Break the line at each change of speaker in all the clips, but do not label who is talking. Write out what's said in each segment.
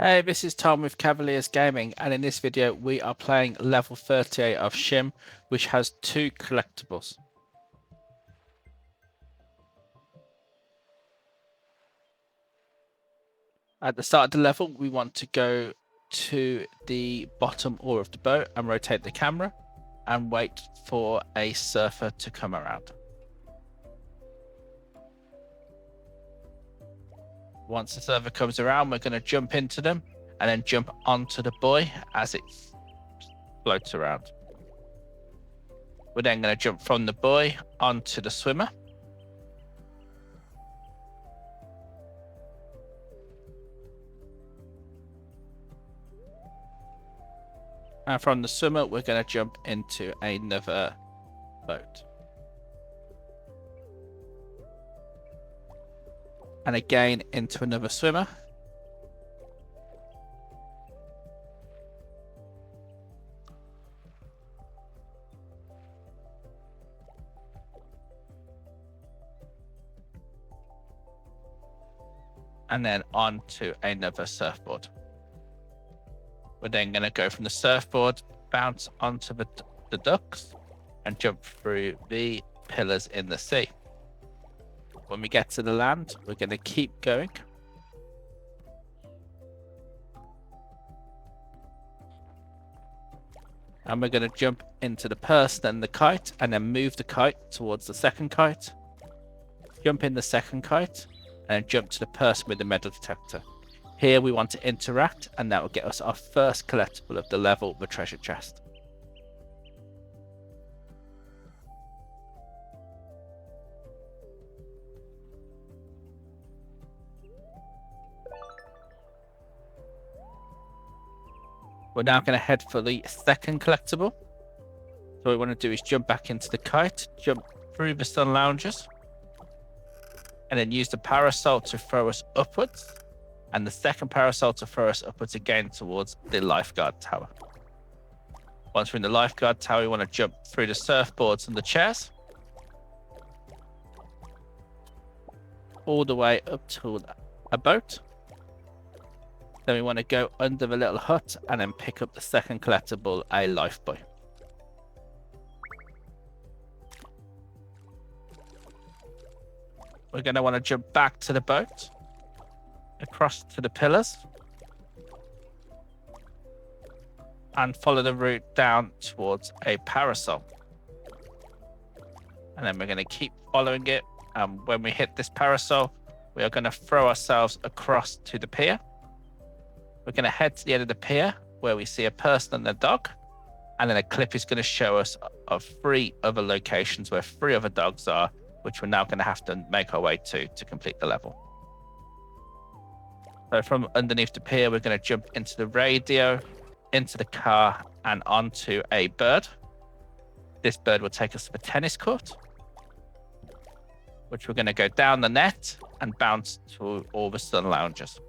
Hey, this is Tom with Cavaliers Gaming, and in this video we are playing level 38 of Schim, which has 2 collectibles. At the start of the level, we want to go to the bottom oar of the boat and rotate the camera and wait for a surfer to come around. Once the surfer comes around, we're going to jump into them and then jump onto the buoy as it floats around. We're then going to jump from the buoy onto the swimmer. And from the swimmer, we're going to jump into another boat. And again into another swimmer. And then on to another surfboard. We're then going to go from the surfboard, bounce onto the ducks, and jump through the pillars in the sea. When we get to the land, we're going to keep going. And we're going to jump into the person and the kite, and then move the kite towards the second kite. Jump in the second kite, and then jump to the person with the metal detector. Here we want to interact, and that will get us our first collectible of the level, the treasure chest. We're now going to head for the second collectible. So what we want to do is jump back into the kite, jump through the sun loungers, and then use the parasol to throw us upwards, and the second parasol to throw us upwards again towards the lifeguard tower. Once we're in the lifeguard tower, we want to jump through the surfboards and the chairs, all the way up to a boat. Then we want to go under the little hut and then pick up the second collectible, a Lifebuoy. We're going to want to jump back to the boat, across to the pillars, and follow the route down towards a parasol. And then we're going to keep following it. And when we hit this parasol, we are going to throw ourselves across to the pier. We're going to head to the end of the pier where we see a person and a dog. And then a clip is going to show us of 3 other locations where 3 other dogs are, which we're now going to have to make our way to complete the level. So from underneath the pier, we're going to jump into the radio, into the car, and onto a bird. This bird will take us to the tennis court, which we're going to go down the net and bounce to all the sun loungers.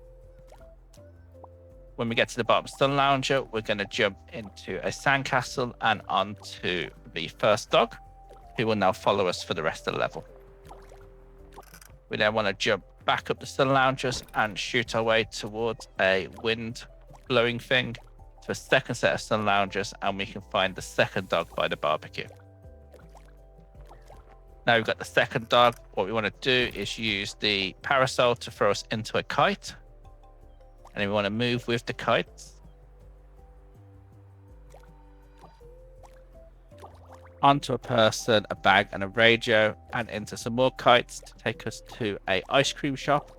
When we get to the bottom sun lounger, we're going to jump into a sandcastle and onto the first dog, who will now follow us for the rest of the level. We then want to jump back up the sun loungers and shoot our way towards a wind blowing thing to a second set of sun loungers, and we can find the second dog by the barbecue. Now we've got the second dog. What we want to do is use the parasol to throw us into a kite. And we want to move with the kites onto a person, a bag, and a radio, and into some more kites to take us to an ice cream shop.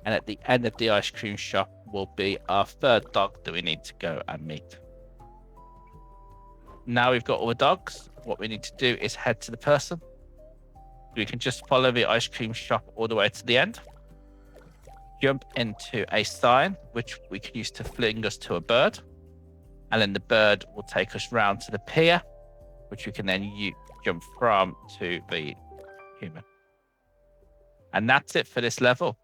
And at the end of the ice cream shop will be our third dog that we need to go and meet. Now we've got all the dogs. What we need to do is head to the person. We can just follow the ice cream shop all the way to the end. Jump into a sign, which we can use to fling us to a bird. And then the bird will take us round to the pier, which we can then jump from to the human. And that's it for this level.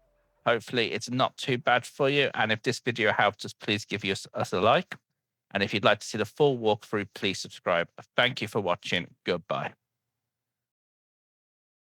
Hopefully it's not too bad for you. And if this video helped us, please give us a like. And if you'd like to see the full walkthrough, please subscribe. Thank you for watching. Goodbye.